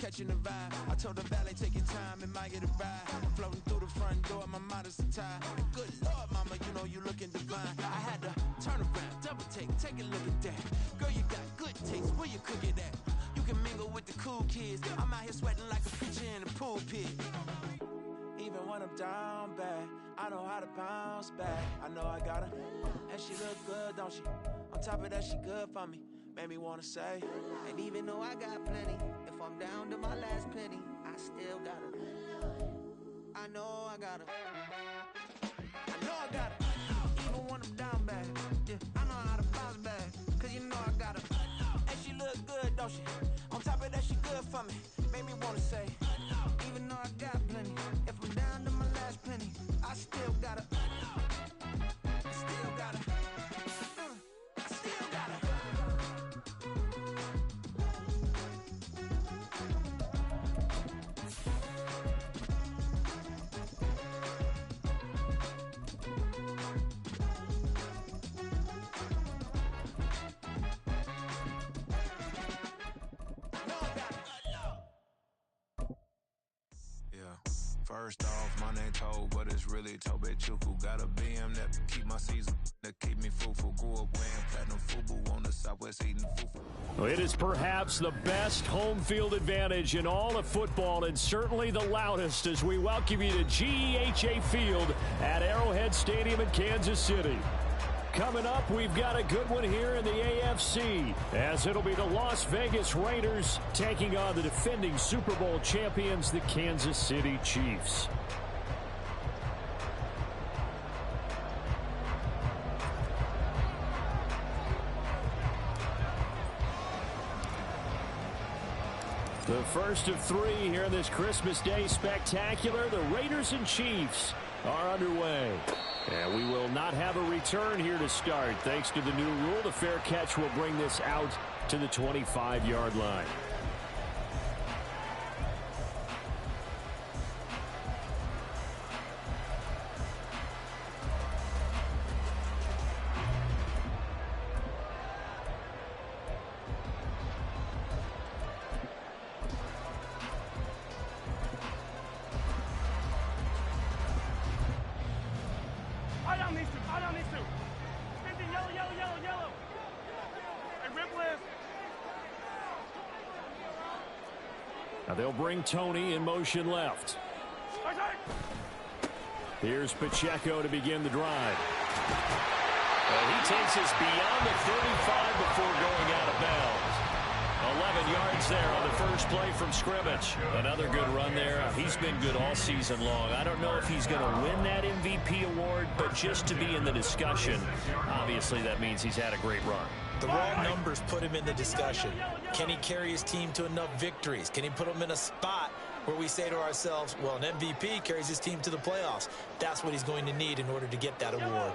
catching the vibe. I told the valet, take your time, it might get a ride. Floating through the front door, my modest attire. Good Lord, mama, you know you looking divine. I had to turn around, double take a look at that. Girl, you got good taste, where you cook it at? You can mingle with the cool kids. I'm out here sweating like a preacher in a pool pit. Even when I'm down bad, I know how to bounce back. I know I got her, and she look good, don't she? On top of that, she good for me. Made me wanna say, and even though I got plenty, if I'm down to my last penny, I still got her. I know I got her. I know I got her. Even when I'm down bad, yeah, I know how to bounce back. Cause you know I got her. And she look good, don't she? On top of that, she good for me. Made me wanna say, even though I got plenty, if I'm down to my last penny, I still got her. I still got her. I still got her. First off, my name Toad, but it's really Tobe Chuku. Got a BM that keep my season, that keep me fruitful. Grew up wearing platinum FUBU on the Southwest eating fufu. Well, it is perhaps the best home field advantage in all of football, and certainly the loudest as we welcome you to GEHA Field at Arrowhead Stadium in Kansas City. Coming up, we've got a good one here in the AFC, as it'll be the Las Vegas Raiders taking on the defending Super Bowl champions, the Kansas City Chiefs. The first of three here in this Christmas Day spectacular. The Raiders and Chiefs are underway. And we will not have a return here to start. Thanks to the new rule, the fair catch will bring this out to the 25-yard line. Now they'll bring Tony in motion left. Here's Pacheco to begin the drive. He takes us beyond the 35 before going out of bounds. 11 yards there on the first play from scrimmage. Another good run there. He's been good all season long. I don't know if he's going to win that MVP award, but just to be in the discussion, obviously that means he's had a great run. The raw numbers put him in the discussion. Can he carry his team to enough victories? Can he put them in a spot where we say to ourselves, well, an MVP carries his team to the playoffs. That's what he's going to need in order to get that award.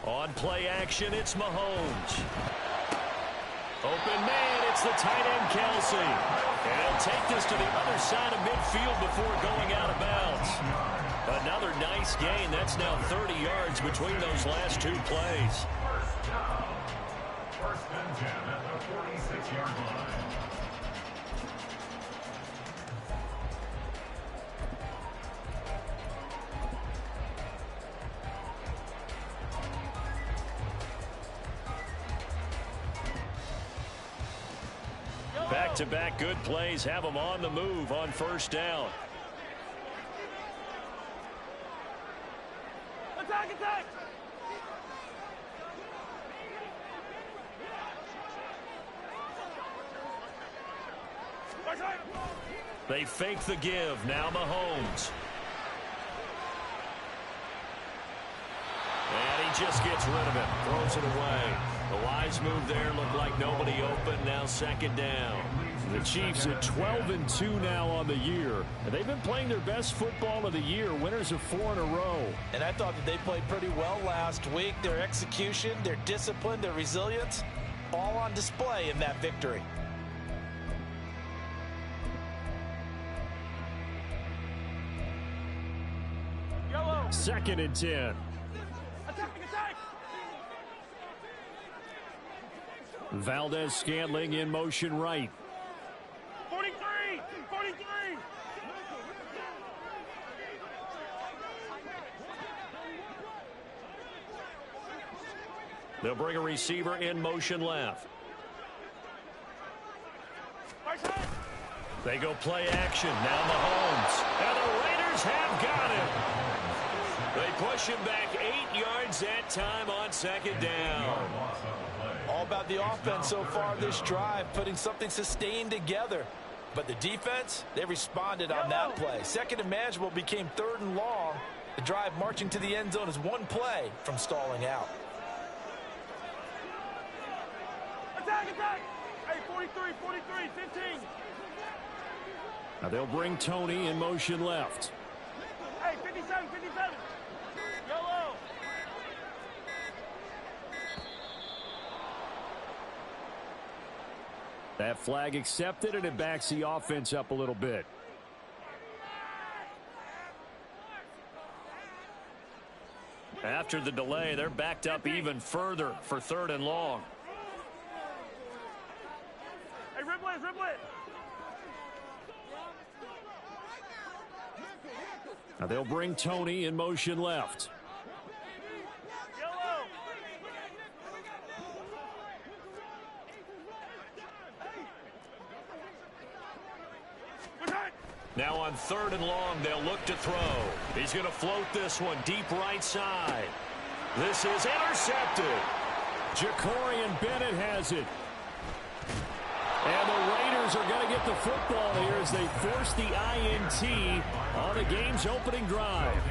On play action, it's Mahomes. Open man, it's the tight end Kelsey. And he'll take this to the other side of midfield before going out of bounds. Another nice gain. That's now 30 yards between those last two plays. First down. First and 10 at the 46-yard line. Back-to-back good plays have them on the move on first down. Attack, attack! They fake the give. Now Mahomes. And he just gets rid of it. Throws it away. The wise move there. Looked like nobody open. Now second down. The Chiefs at 12-2 now on the year. And they've been playing their best football of the year. Winners of 4 in a row. And I thought that they played pretty well last week. Their execution, their discipline, their resilience, all on display in that victory. Second and 10. Attack, attack! Valdez-Scantling in motion right. 43! 43! They'll bring a receiver in motion left. They go play action. Now Mahomes. And the Raiders have got him. They push him back 8 yards that time on second down. All about the offense so far this drive, putting something sustained together. But the defense, they responded on that play. Second and manageable became 3rd and long. The drive marching to the end zone is one play from stalling out. Attack, attack! Hey, 43, 43, 15. Now they'll bring Tony in motion left. Hey, 57, 57. Yellow. That flag accepted, and it backs the offense up a little bit. After the delay, they're backed up even further for 3rd and long. Hey, Riblet, Riblet. Now they'll bring Tony in motion left. Yellow. Now on 3rd and long, they'll look to throw. He's going to float this one deep right side. This is intercepted. Jacorian Bennett has it. And the Raiders are going to get the football here as they force the INT on the game's opening drive.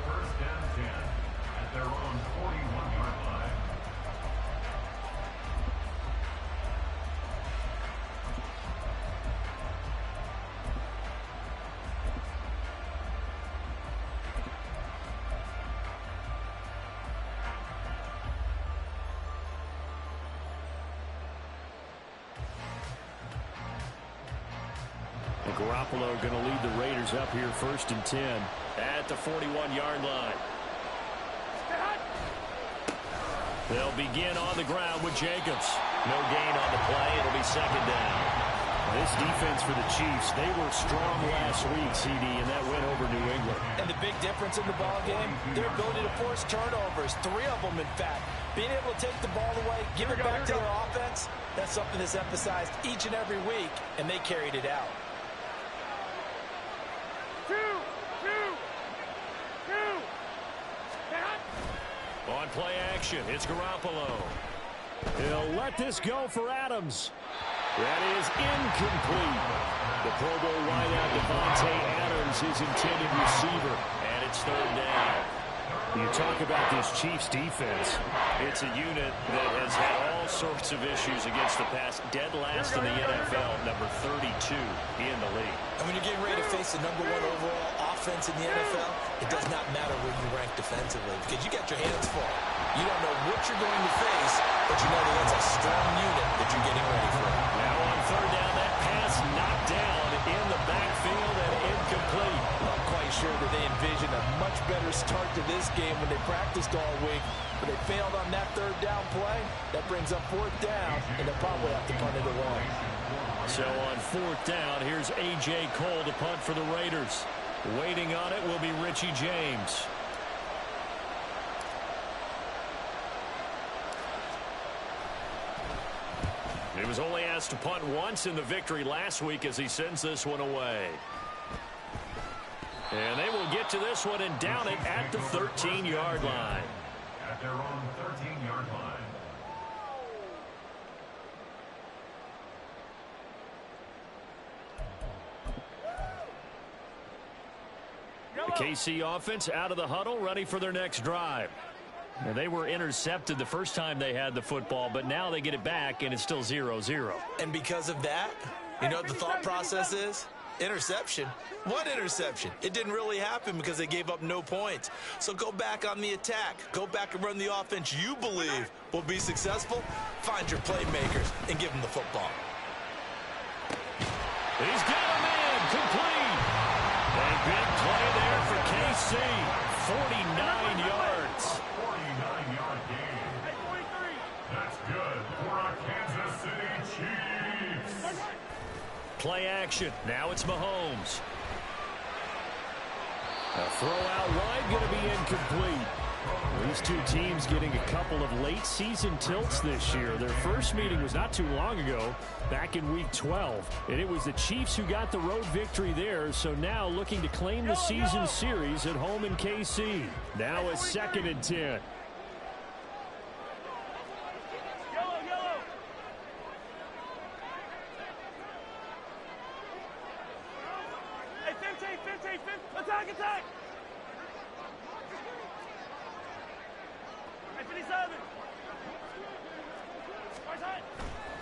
First down 10 at their own 41-yard line. Garoppolo going to lead the Raiders up here 1st and 10 at the 41-yard line. They'll begin on the ground with Jacobs. No gain on the play. It'll be 2nd down. This defense for the Chiefs, they were strong last week, CD, and that went over New England. And the big difference in the ball game, their ability to force turnovers, 3 of them in fact. Being able to take the ball away, give it back to their offense, that's something that's emphasized each and every week, and they carried it out. On play action, it's Garoppolo. He'll let this go for Adams. That is incomplete. The Pro Bowl wideout Devontae Adams, his intended receiver, and it's 3rd down. You talk about this Chiefs defense. It's a unit that has had all sorts of issues against the pass. Dead last in the NFL, number 32 in the league. And when you're getting ready to face the #1 overall offense in the NFL, it does not matter where you rank defensively because you got your hands full. You don't know what you're going to face, but you know that that's a strong unit that you're getting ready for. Now on 3rd down, that pass knocked down in the backfield and incomplete. I'm quite sure that they envisioned a much better start to this game when they practiced all week, but they failed on that 3rd down play. That brings up 4th down, and they'll probably have to punt it along. So on 4th down, here's A.J. Cole to punt for the Raiders. Waiting on it will be Richie James. He was only asked to punt once in the victory last week as he sends this one away. And they will get to this one and down it at the 13-yard line. At their own 13-yard line. The KC offense out of the huddle, ready for their next drive. Now, they were intercepted the first time they had the football, but now they get it back, and it's still 0-0. And because of that, you know what the thought process is? Interception. What interception? It didn't really happen because they gave up no points. So go back on the attack. Go back and run the offense you believe will be successful. Find your playmakers and give them the football. He's got him in. Complete. A big play there for KC. 49 yards. 49-yard gain. Hey, 43. That's good for our Kansas City Chiefs. Play action. Now it's Mahomes. A throw out wide, going to be incomplete. These two teams getting a couple of late season tilts this year. Their first meeting was not too long ago, back in week 12. And it was the Chiefs who got the road victory there. So now looking to claim the season series at home in KC. Now a 2nd and 10. Attack, attack! Hey, 57!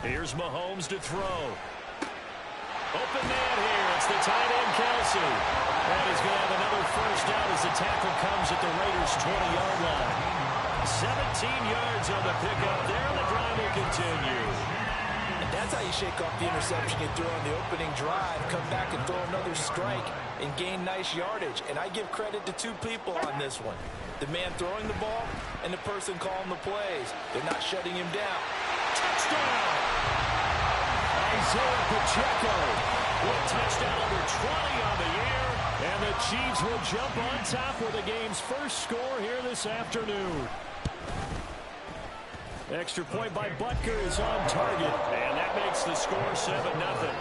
Here's Mahomes to throw. Open man here. It's the tight end, Kelsey. And he's going to have another first down as the tackle comes at the Raiders' 20-yard line. 17 yards on the pickup there. The drive will continue. And that's how you shake off the interception you threw on the opening drive. Come back and throw another strike and gain nice yardage. And I give credit to two people on this one. The man throwing the ball and the person calling the plays. They're not shutting him down. Touchdown! Isaiah Pacheco with touchdown number 20 on the year. And the Chiefs will jump on top with the game's first score here this afternoon. Extra point by Butker is on target. And that makes the score 7-0.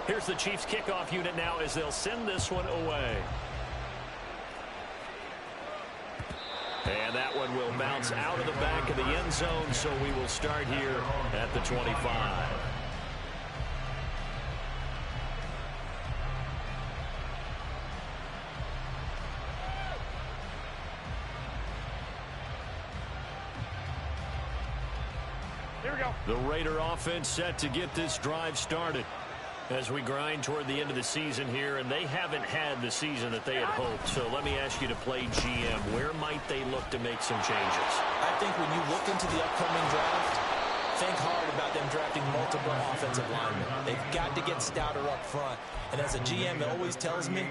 Here's the Chiefs kickoff unit now as they'll send this one away. And that one will bounce out of the back of the end zone, so we will start here at the 25. Here we go. The Raider offense set to get this drive started as we grind toward the end of the season here, and they haven't had the season that they had hoped. So let me ask you to play GM. Where might they look to make some changes? I think when you look into the upcoming draft, think hard about them drafting multiple offensive linemen. They've got to get stouter up front. And as a GM, it always tells me,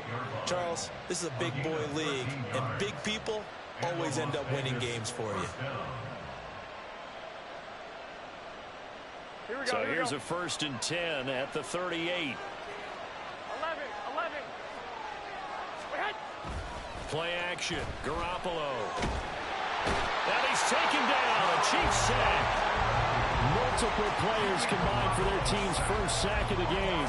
Charles, this is a big boy league, and big people always end up winning games for you. Here we go, So here we here's go. a 1st and 10 at the 38. 11. Play action. Garoppolo. And he's taken down. A Chiefs sack. Multiple players combined for their team's first sack of the game.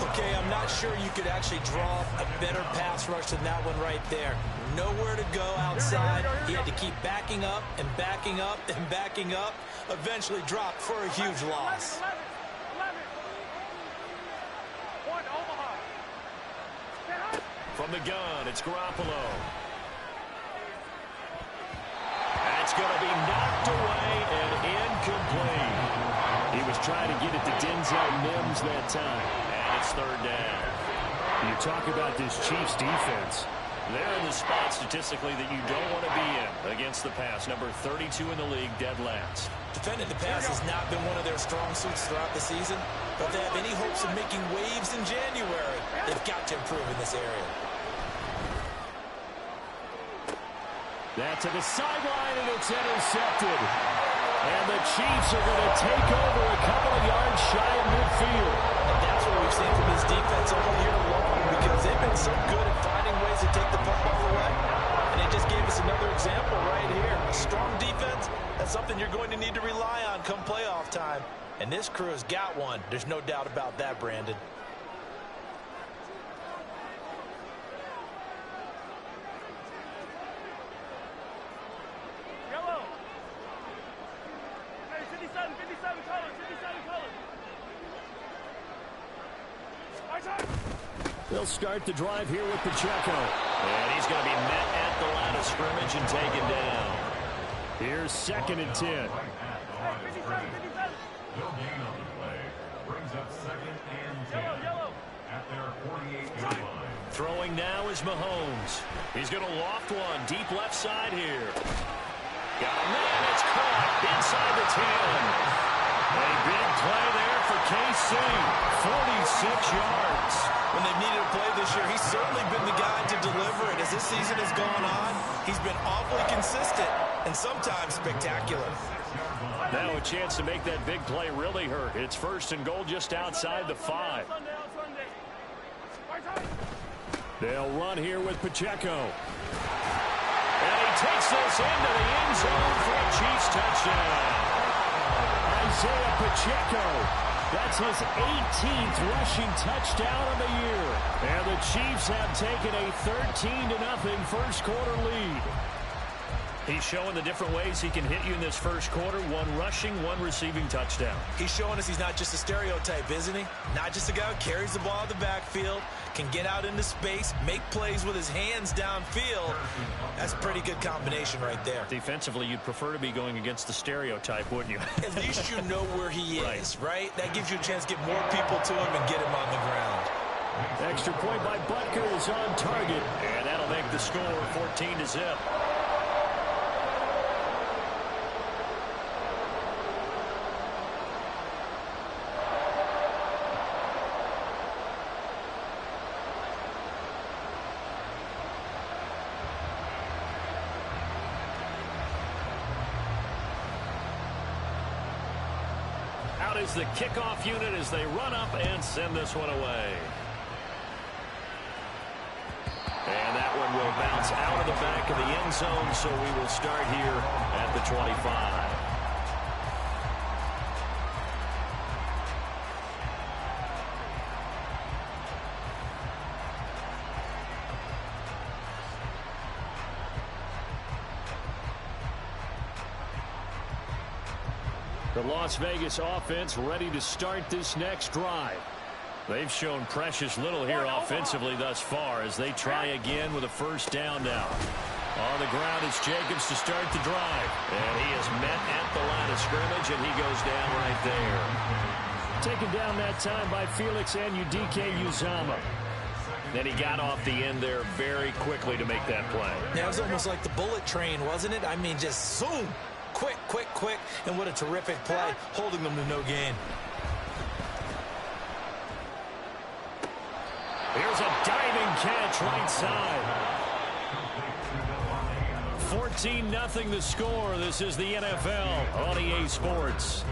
Okay, I'm not sure you could actually draw a better pass rush than that one right there. Nowhere to go outside. He had to keep backing up and backing up and backing up. Eventually dropped for a huge loss. 11. One, Omaha. From the gun, it's Garoppolo. That's going to be knocked away and incomplete. He was trying to get it to Denzel Mims that time. And it's 3rd down. You talk about this Chiefs defense. They're in the spot statistically that you don't want to be in against the pass. Number 32 in the league, dead last. Defending the pass has not been one of their strong suits throughout the season. But if they have any hopes of making waves in January, they've got to improve in this area. That to the sideline, and it's intercepted. And the Chiefs are going to take over a couple of yards shy of midfield. And that's what we've seen from this defense all year long, because they've been so good at finding ways to take the football away. And they just gave us another example right here. A strong defense, that's something you're going to need to rely on come playoff time. And this crew has got one. There's no doubt about that, Brandon. Yellow. Hey, 57 colors, 57 colors. They'll start the drive here with Pacheco. And he's going to be met at the line of scrimmage and taken down. Here's 2nd and 10. Hey, 57. No gain on the play. Brings up 2nd and 10. Yellow. at their 48-yard line. Throwing now is Mahomes. He's going to loft one deep left side here. Got a man, it's caught inside the 10. A big play there for KC. 46 yards. When they've needed a play this year, he's certainly been the guy to deliver it. As this season has gone on, he's been awfully consistent and sometimes spectacular. Now a chance to make that big play really hurt. It's 1st and goal just outside the 5. They'll run here with Pacheco. And he takes this into the end zone for a Chiefs touchdown. Isaiah Pacheco. That's his 18th rushing touchdown of the year. And the Chiefs have taken a 13-0 first quarter lead. He's showing the different ways he can hit you in this first quarter. 1 rushing, 1 receiving touchdown. He's showing us he's not just a stereotype, isn't he? Not just a guy who carries the ball in the backfield, can get out into space, make plays with his hands downfield. That's a pretty good combination right there. Defensively, you'd prefer to be going against the stereotype, wouldn't you? At least you know where he is, right? That gives you a chance to get more people to him and get him on the ground. Extra point by Butker is on target, and that'll make the score 14-0. Out is the kickoff unit as they run up and send this one away. And that one will bounce out of the back of the end zone, so we will start here at the 25. The Las Vegas offense ready to start this next drive. They've shown precious little here offensively thus far as they try again with a first down now. On the ground, it's Jacobs to start the drive. And he is met at the line of scrimmage, and he goes down right there. Taken down that time by Felix Anudike-Uzomah. Then he got off the end there very quickly to make that play. That was almost like the bullet train, wasn't it? I mean, just zoom. Quick, quick, quick. And what a terrific play, holding them to no gain. Here's a diving catch right side. 14-0 the score. This is the NFL on EA Sports.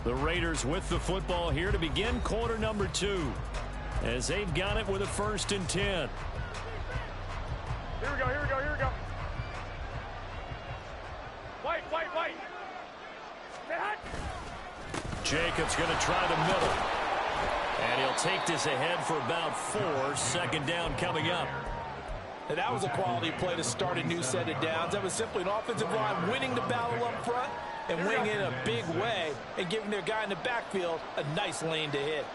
The Raiders with the football here to begin quarter number 2. As they've got it with a 1st and 10. Here we go, here we go, here we go. White. Stay hot. Jacobs going to try the middle. And he'll take this ahead for about 4. 2nd down coming up. Now, that was a quality play to start a new set of downs. That was simply an offensive line winning the battle up front and winning in a big way and giving their guy in the backfield a nice lane to hit.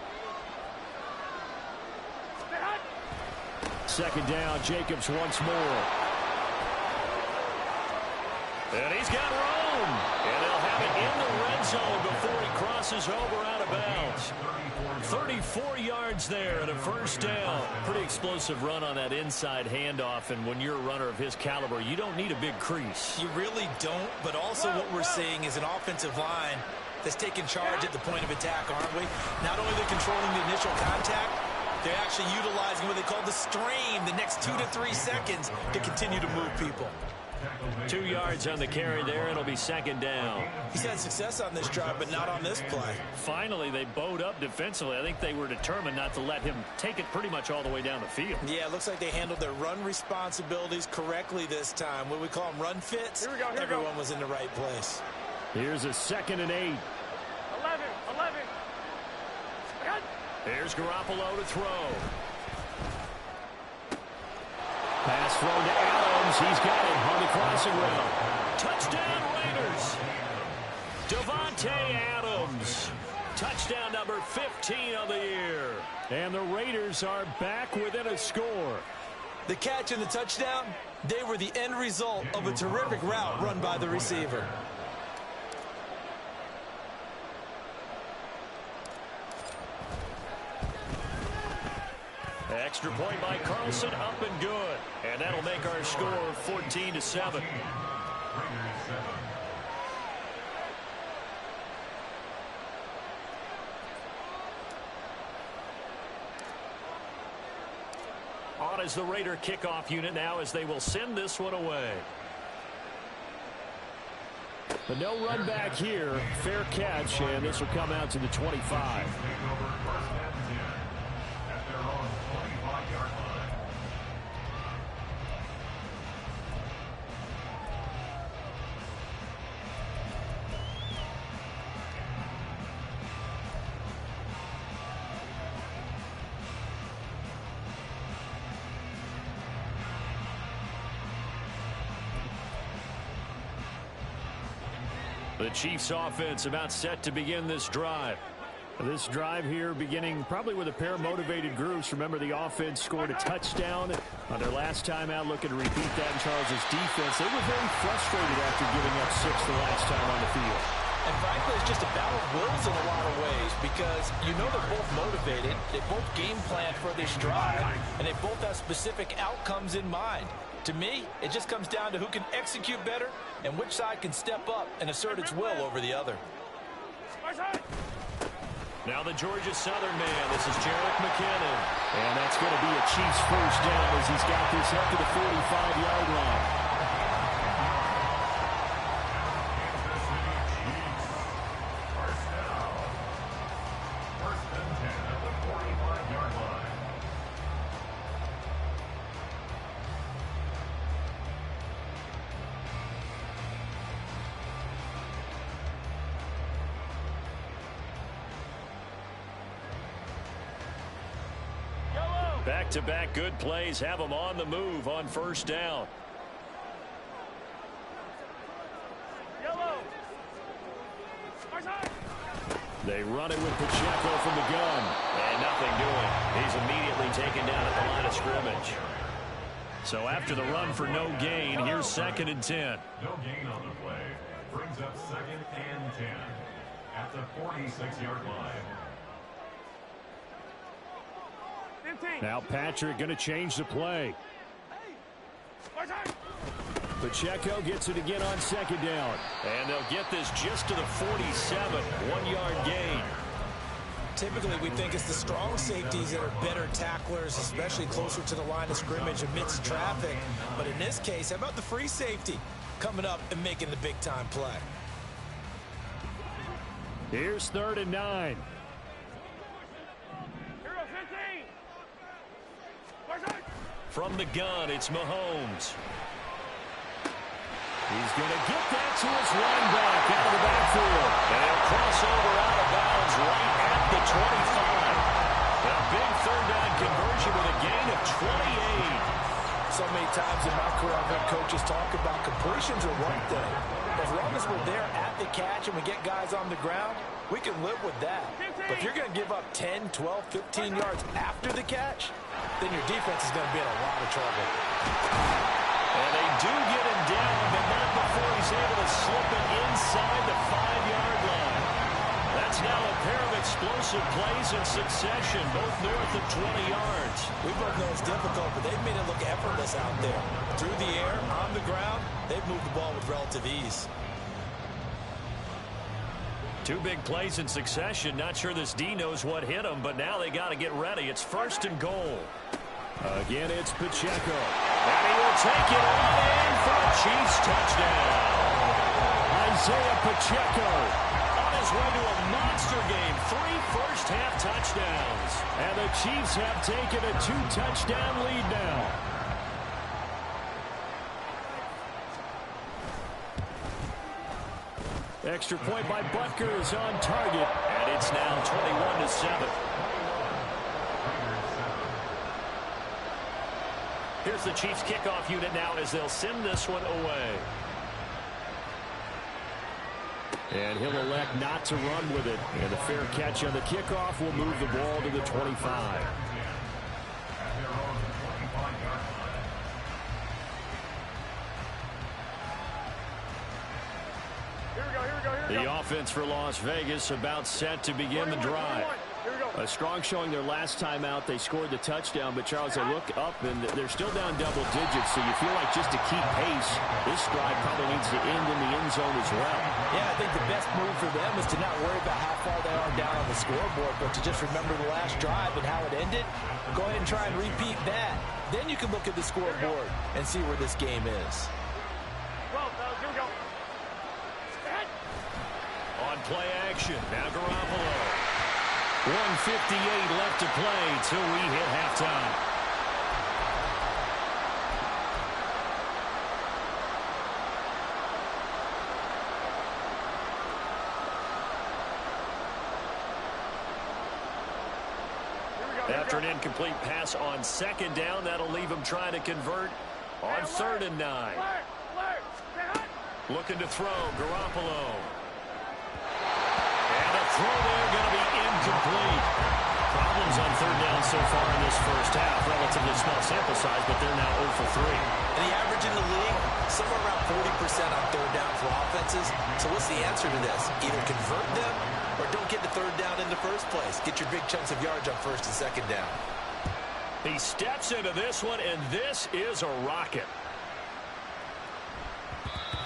2nd down, Jacobs once more. And he's got room. And he'll have it in the red zone before he crosses over out of bounds. 34 yards there and a 1st down. Pretty explosive run on that inside handoff. And when you're a runner of his caliber, you don't need a big crease. You really don't, but also what we're seeing is an offensive line that's taking charge at the point of attack, aren't we? Not only are they controlling the initial contact, they're actually utilizing what they call the strain, the next 2 to 3 seconds to continue to move people. 2 yards on the carry there. It'll be 2nd down. He's had success on this drive, but not on this play. Finally, they bowed up defensively. I think they were determined not to let him take it pretty much all the way down the field. Yeah, it looks like they handled their run responsibilities correctly this time. What we call them run fits. Here we go, here we go. Everyone was in the right place. Here's a 2nd and 8. 11. Here's Garoppolo to throw. Pass throw to Adams. He's got it on the crossing route. Touchdown Raiders. Devontae Adams. Touchdown number 15 of the year. And the Raiders are back within a score. The catch and the touchdown, they were the end result of a terrific route run by the receiver. Extra point by Carlson, up and good. And that'll make our score 14-7. On is the Raider kickoff unit now as they will send this one away. But no run back here. Fair catch, and this will come out to the 25. The Chiefs offense about set to begin this drive. This drive here beginning probably with a pair of motivated groups. Remember, the offense scored a touchdown on their last time out. Looking to repeat that in Charles' defense. They were very frustrated after giving up 6 the last time on the field. And frankly, it's just a battle of wills in a lot of ways because you know they're both motivated. They both game plan for this drive, and they both have specific outcomes in mind. To me, it just comes down to who can execute better and which side can step up and assert its will over the other. Now the Georgia Southern man. This is Jarek McKinnon. And that's going to be a Chiefs first down as he's got this up to the 45-yard line. Back-to-back good plays have them on the move on first down. They run it with Pacheco from the gun. And nothing doing. He's immediately taken down at the line of scrimmage. So after the run for no gain, here's 2nd and 10. No gain on the play. Brings up 2nd and 10 at the 46-yard line. Now Patrick going to change the play. Pacheco gets it again on 2nd down. And they'll get this just to the 47, 1-yard gain. Typically, we think it's the strong safeties that are better tacklers, especially closer to the line of scrimmage amidst traffic. But in this case, how about the free safety coming up and making the big-time play? Here's 3rd and 9. From the gun, it's Mahomes. He's going to get that to his running back out of the backfield. And he'll cross over out of bounds right at the 25. A big 3rd down conversion with a gain of 28. So many times in my career, I've heard coaches talk about completions are one thing. As long as we're there at the catch and we get guys on the ground, we can live with that. But if you're going to give up 10, 12, 15 yards after the catch, then your defense is going to be in a lot of trouble. And they do get him down, but not before he's able to slip it inside the 5-yard line. That's now a pair of explosive plays in succession, both north of 20 yards. We both know it's difficult, but they've made it look effortless out there. Through the air, on the ground, they've moved the ball with relative ease. 2 big plays in succession. Not sure this D knows what hit him, but now they got to get ready. It's 1st and goal. Again, it's Pacheco. And he will take it all in for a Chiefs touchdown. Isaiah Pacheco on his way to a monster game. 3 first-half touchdowns. And the Chiefs have taken a 2-touchdown lead now. Extra point by Butker is on target, and it's now 21-7. Here's the Chiefs kickoff unit now as they'll send this one away. And he'll elect not to run with it. And the fair catch on the kickoff will move the ball to the 25. The offense for Las Vegas about set to begin the drive. Here we go. A strong showing their last time out. They scored the touchdown, but Charles, they look up and they're still down double digits, so you feel like just to keep pace, this drive probably needs to end in the end zone as well. Yeah, I think the best move for them is to not worry about how far they are down on the scoreboard, but to just remember the last drive and how it ended. Go ahead and try and repeat that. Then you can look at the scoreboard and see where this game is. Well, here we go. On play action, now Garoppolo. 1:58 left to play till we hit halftime. After an incomplete pass on second down, that'll leave him trying to convert on 3rd and 9. Looking to throw, Garoppolo. And a throw there going to be incomplete. Problems on 3rd down so far in this first half. Relatively small sample size, but they're now 0 for 3. And the average in the league, somewhere around 40% on 3rd down for offenses. So what's the answer to this? Either convert them or don't get to 3rd down in the first place. Get your big chunks of yards on 1st and 2nd down. He steps into this one, and this is a rocket.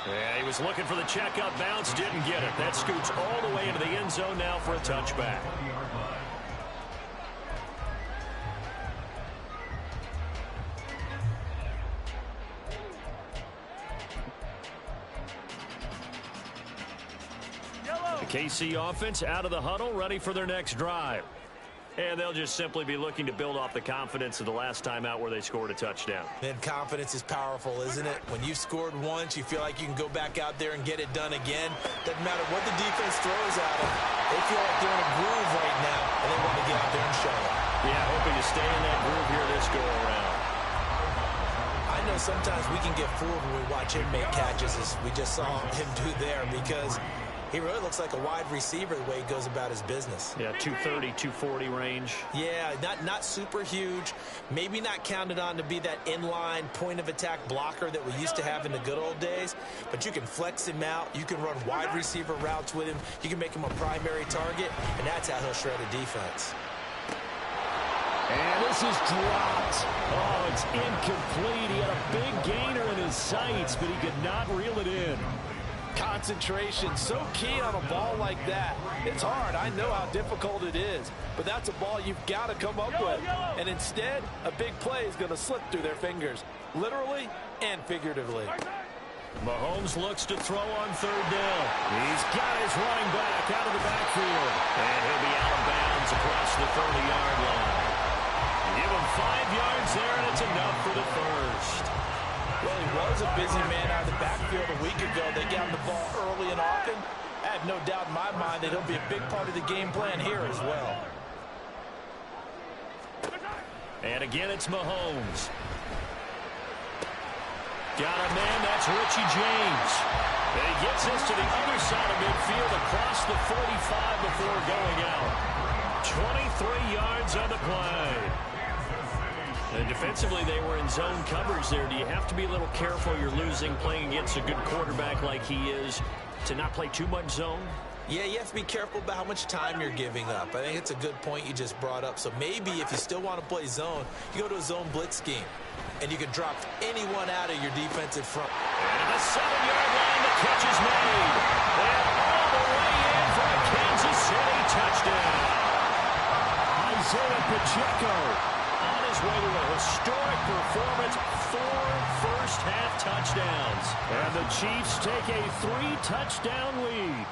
Yeah, he was looking for the checkup bounce, didn't get it. That scoots all the way into the end zone now for a touchback. The KC offense out of the huddle, ready for their next drive. And they'll just simply be looking to build off the confidence of the last time out where they scored a touchdown. And confidence is powerful, isn't it? When you've scored once, you feel like you can go back out there and get it done again. Doesn't matter what the defense throws at them. They feel like they're in a groove right now, and they want to get out there and show it. Yeah, hoping to stay in that groove here this go-around. I know sometimes we can get fooled when we watch him make catches, as we just saw him do there, because he really looks like a wide receiver the way he goes about his business. Yeah, 230, 240 range. Yeah, not super huge. Maybe not counted on to be that inline point-of-attack blocker that we used to have in the good old days. But you can flex him out. You can run wide receiver routes with him. You can make him a primary target, and that's how he'll shred a defense. And this is dropped. Oh, it's incomplete. He had a big gainer in his sights, but he could not reel it in. Concentration, so key on a ball like that. It's hard. I know how difficult it is, but that's a ball you've got to come up with. And instead, a big play is going to slip through their fingers, literally and figuratively. Mahomes looks to throw on 3rd down. He's got his running back out of the backfield. And he'll be out of bounds across the 30-yard line. Give him 5 yards there, and it's enough for the first. Well, he was a busy man out of the backfield a week ago. They got him the ball early and often. I have no doubt in my mind that he'll be a big part of the game plan here as well. And again, it's Mahomes. Got a man, that's Richie James. And he gets us to the other side of midfield across the 45 before going out. 23 yards on the play. And defensively, they were in zone coverage there. Do you have to be a little careful? You're losing, playing against a good quarterback like he is, to not play too much zone? Yeah, you have to be careful about how much time you're giving up. I think it's a good point you just brought up. So maybe if you still want to play zone, you go to a zone blitz scheme, and you can drop anyone out of your defensive front. And the 7-yard line, the catch is made. And all the way in for a Kansas City touchdown. Isaiah Pacheco on his way to a historic performance, 4 first-half touchdowns. And the Chiefs take a 3-touchdown lead.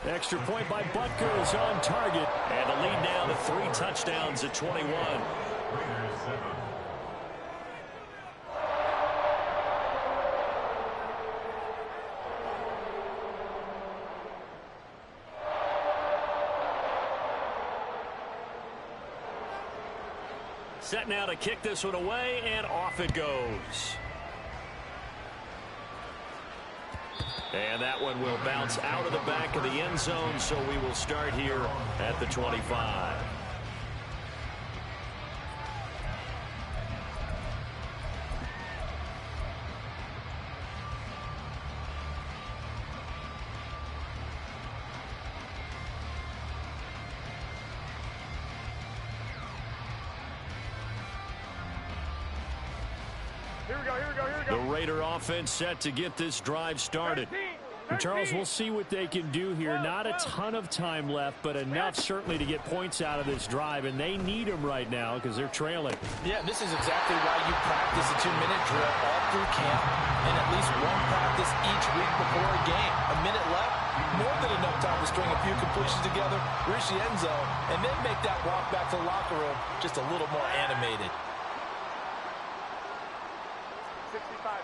Extra point by Butker is on target. And the lead now to 3 touchdowns at 21. Set now to kick this one away, and off it goes. And that one will bounce out of the back of the end zone, so we will start here at the 25. The Raider offense set to get this drive started. And Charles, we'll see what they can do here. Not a ton of time left, but enough certainly to get points out of this drive, and they need them right now because they're trailing. Yeah, this is exactly why you practice a 2-minute drill all through camp and at least one practice each week before a game. A minute left, more than enough time to string a few completions together, reach the end zone, and then make that walk back to the locker room just a little more animated. 65.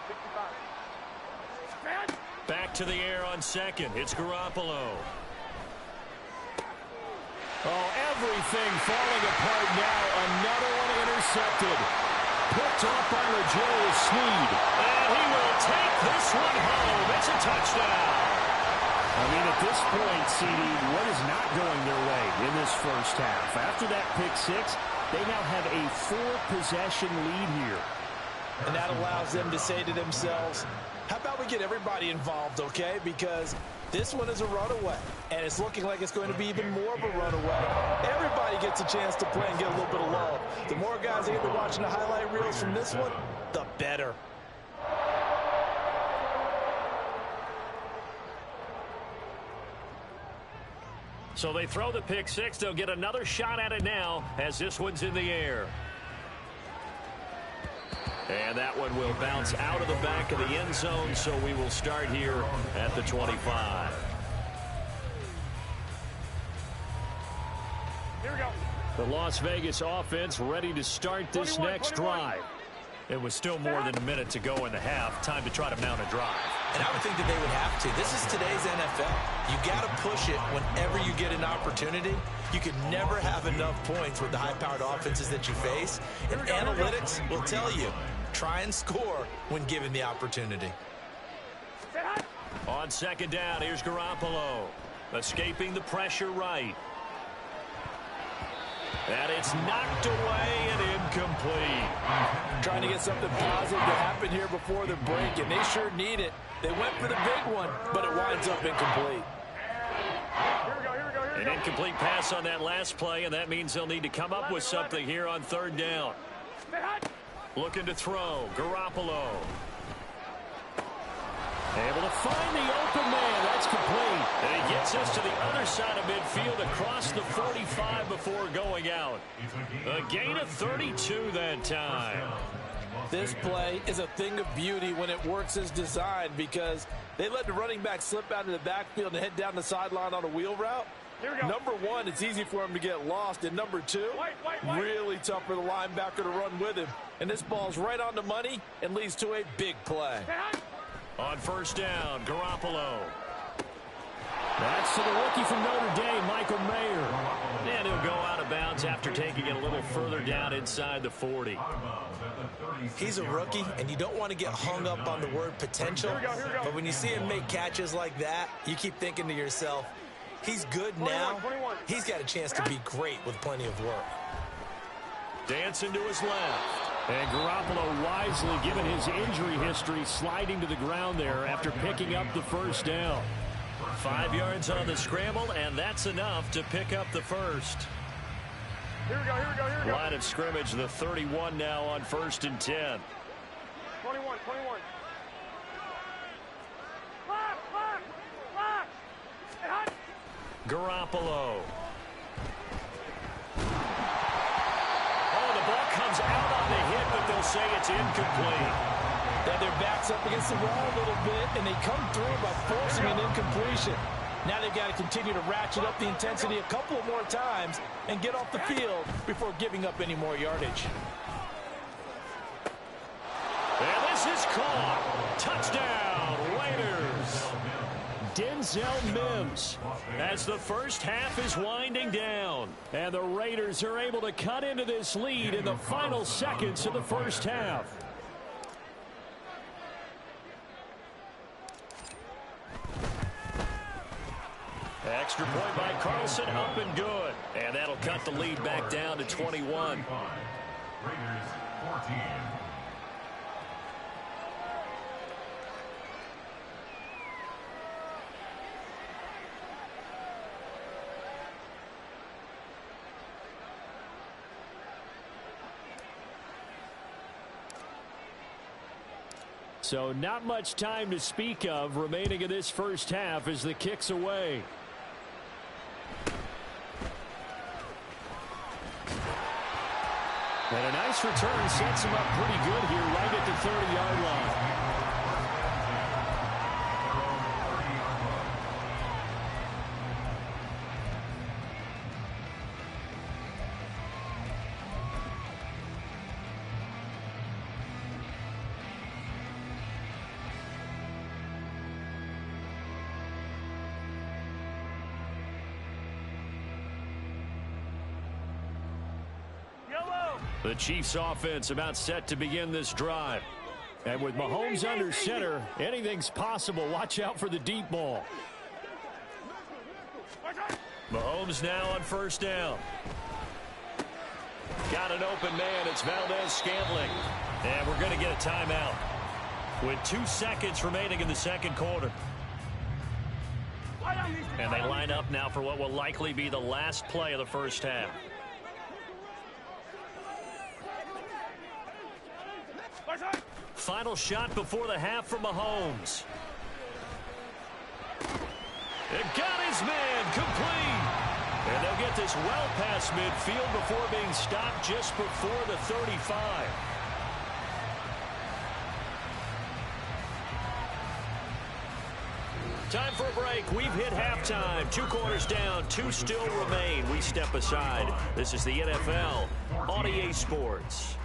Back to the air on second. It's Garoppolo. Oh, everything falling apart now. Another one intercepted. Picked off by L'Jarius Sneed. And he will take this one home. It's a touchdown. I mean, at this point, CD, what is not going their way in this first half? After that pick six, they now have a 4-possession lead here. And that allows them to say to themselves, how about we get everybody involved, okay? Because this one is a runaway, and it's looking like it's going to be even more of a runaway. Everybody gets a chance to play and get a little bit of love. The more guys that get to watching the highlight reels from this one, the better. So they throw the pick six. They'll get another shot at it now as this one's in the air. And that one will bounce out of the back of the end zone, so we will start here at the 25. Here we go. The Las Vegas offense ready to start this next drive. It was still more than a minute to go in the half. Time to try to mount a drive. And I would think that they would have to. This is today's NFL. You got to push it whenever you get an opportunity. You can never have enough points with the high-powered offenses that you face. And analytics will tell you, try and score when given the opportunity. On second down, here's Garoppolo. Escaping the pressure right. And it's knocked away and incomplete. Trying to get something positive to happen here before the break, and they sure need it. They went for the big one, but it winds up incomplete. An incomplete pass on that last play, and that means they'll need to come up with something here on third down. Looking to throw. Garoppolo. Able to find the open man. That's complete. And he gets us to the other side of midfield across the 45 before going out. A gain of 32 that time. This play is a thing of beauty when it works as designed because they let the running back slip out of the backfield and head down the sideline on a wheel route. Number one, it's easy for him to get lost. And number two, really tough for the linebacker to run with him. And this ball's right on the money and leads to a big play. On first down, Garoppolo. That's to the rookie from Notre Dame, Michael Mayer. And he'll go out of bounds after taking it a little further down inside the 40. He's a rookie, and you don't want to get hung up on the word potential. But when you see him make catches like that, you keep thinking to yourself, he's good now. He's got a chance to be great with plenty of work. Dancing to his left. And Garoppolo wisely, given his injury history, sliding to the ground there after picking up the first down. 5 yards on the scramble, and that's enough to pick up the first. Here we go. Line of scrimmage, the 31 now on 1st and 10. 21. Lock. Garoppolo. The ball comes out on the hit, but they'll say it's incomplete. And their back's up against the wall a little bit, and they come through by forcing an incompletion. Now they've got to continue to ratchet up the intensity a couple more times and get off the field before giving up any more yardage. And this is caught. Touchdown, Raiders. Denzel Mims as the first half is winding down. And the Raiders are able to cut into this lead in the final seconds of the first half. Extra point by Carlson, up and good. And that'll cut the lead back down to 21. Raiders 14. So not much time to speak of remaining in this first half as the kick's away. And a nice return sets him up pretty good here right at the 30-yard line. The Chiefs offense about set to begin this drive. And with Mahomes under center, anything's possible. Watch out for the deep ball. Mahomes now on first down. Got an open man. It's Valdez-Scantling. And we're going to get a timeout with 2 seconds remaining in the second quarter. And they line up now for what will likely be the last play of the first half. Final shot before the half from Mahomes. It got his man complete. And they'll get this well past midfield before being stopped just before the 35. Time for a break. We've hit halftime. 2 quarters down, 2 still remain. We step aside. This is the NFL on EA Sports.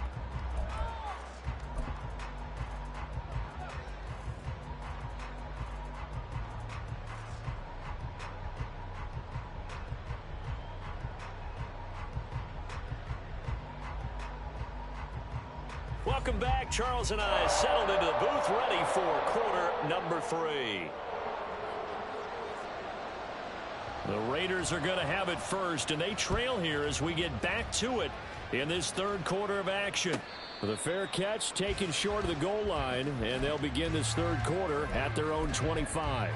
Welcome back. Charles and I settled into the booth ready for quarter number 3. The Raiders are going to have it first, and they trail here as we get back to it in this third quarter of action. The fair catch taken short of the goal line, and they'll begin this third quarter at their own 25.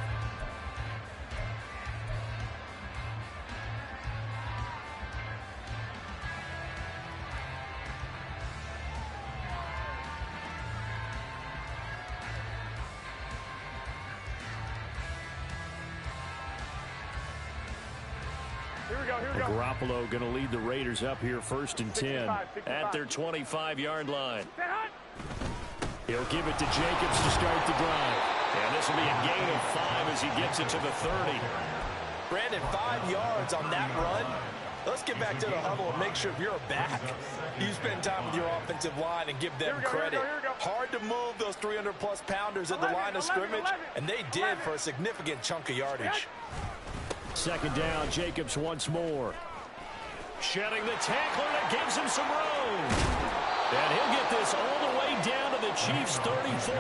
Garoppolo going to lead the Raiders up here first and 10 at their 25-yard line. He'll give it to Jacobs to start the drive. And this will be a gain of 5 as he gets it to the 30. Brandon, 5 yards on that run. Let's get back to the huddle and make sure if you're a back, you spend time with your offensive line and give them credit. Hard to move those 300-plus pounders at the line of scrimmage, and they did for a significant chunk of yardage. Second down, Jacobs once more. Shedding the tackler that gives him some room. And he'll get this all the way down to the Chiefs' 34.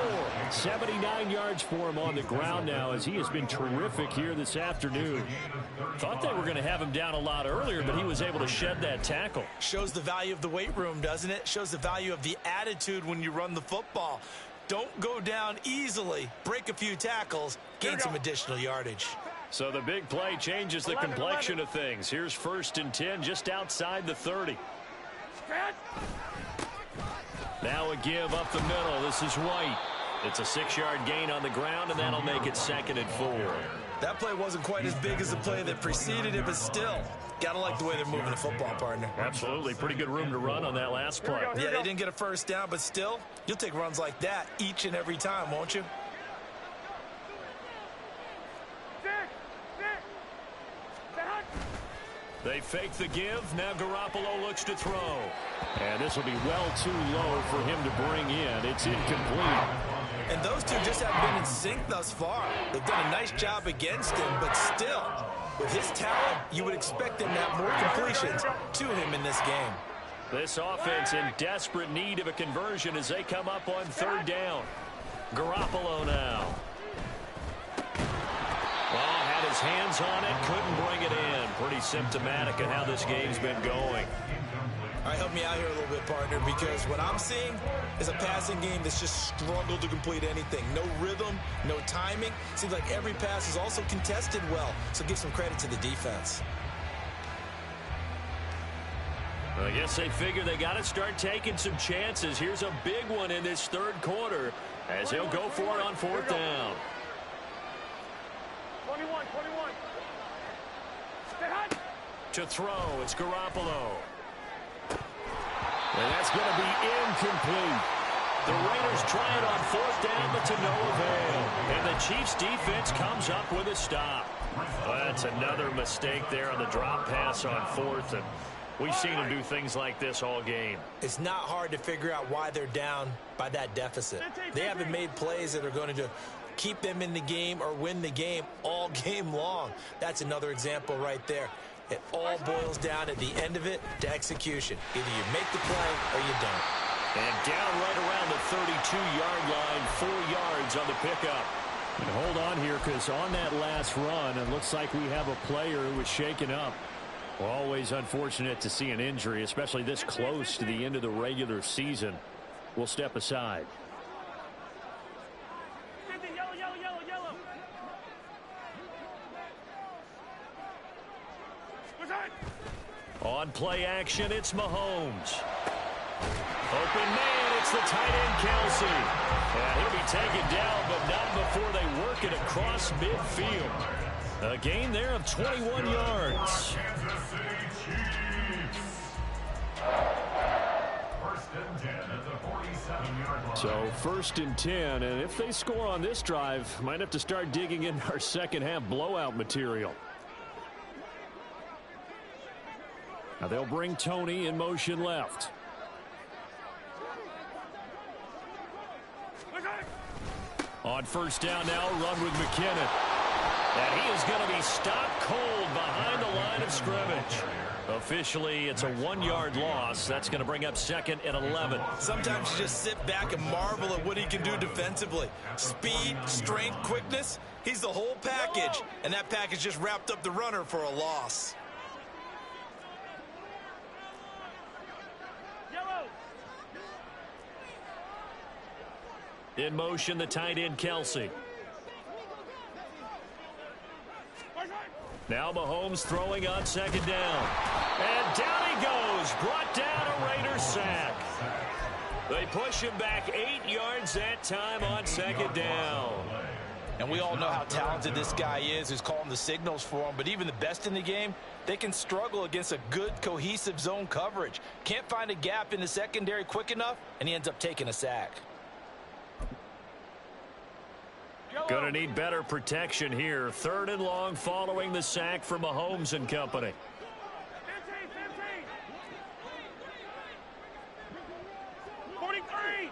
79 yards for him on the ground now as he has been terrific here this afternoon. Thought they were going to have him down a lot earlier, but he was able to shed that tackle. Shows the value of the weight room, doesn't it? Shows the value of the attitude when you run the football. Don't go down easily. Break a few tackles. Gain some additional yardage. So the big play changes the complexion of things. Here's first and 10 just outside the 30. Now a give up the middle. This is White. It's a 6-yard gain on the ground, and that'll make it 2nd and 4. That play wasn't quite as big as the play that preceded it, but still, gotta like the way they're moving the football, partner. Absolutely. Pretty good room to run on that last play. Yeah, they didn't get a first down, but still, you'll take runs like that each and every time, won't you? They fake the give. Now Garoppolo looks to throw. And this will be well too low for him to bring in. It's incomplete. And those two just haven't been in sync thus far. They've done a nice job against him, but still, with his talent, you would expect him to have more completions to him in this game. This offense in desperate need of a conversion as they come up on 3rd down. Garoppolo now. Well, had his hands on it, couldn't bring it in. Pretty symptomatic of how this game's been going. All right, help me out here a little bit, partner, because what I'm seeing is a passing game that's just struggled to complete anything. No rhythm, no timing. Seems like every pass is also contested well, so give some credit to the defense. I guess they figure they got to start taking some chances. Here's a big one in this third quarter as he'll go for it on fourth down. 21. Stay hot. To throw, it's Garoppolo. And that's going to be incomplete. The Raiders try it on fourth down, but to no avail. And the Chiefs' defense comes up with a stop. That's another mistake there on the drop pass on fourth, and we've seen them do things like this all game. It's not hard to figure out why they're down by that deficit. They haven't made plays that are going to keep them in the game or win the game all game long. That's another example right there. It all boils down at the end of it to execution. Either you make the play or you don't. And down right around the 32-yard line, 4 yards on the pickup. And hold on here, because on that last run, it looks like we have a player who was shaken up. Well, always unfortunate to see an injury, especially this close to the end of the regular season. We'll step aside. Yellow. On play action, it's Mahomes. Open man, it's the tight end, Kelsey. And he'll be taken down, but not before they work it across midfield. A gain there of 21 yards. So 1st and 10, and if they score on this drive, might have to start digging in our second half blowout material. Now they'll bring Tony in motion left. On first down now, run with McKinnon. And he is going to be stopped cold behind the line of scrimmage. Officially, it's a 1-yard loss. That's going to bring up 2nd and 11. Sometimes you just sit back and marvel at what he can do defensively. Speed, strength, quickness. He's the whole package. And that package just wrapped up the runner for a loss. In motion, the tight end, Kelsey. Now Mahomes throwing on 2nd down. And down he goes. Brought down a Raider sack. They push him back 8 yards that time on 2nd down. And we all know how talented this guy is who's calling the signals for him. But even the best in the game, they can struggle against a good, cohesive zone coverage. Can't find a gap in the secondary quick enough, and he ends up taking a sack. Going to need better protection here. 3rd and long following the sack from Mahomes and company. 43.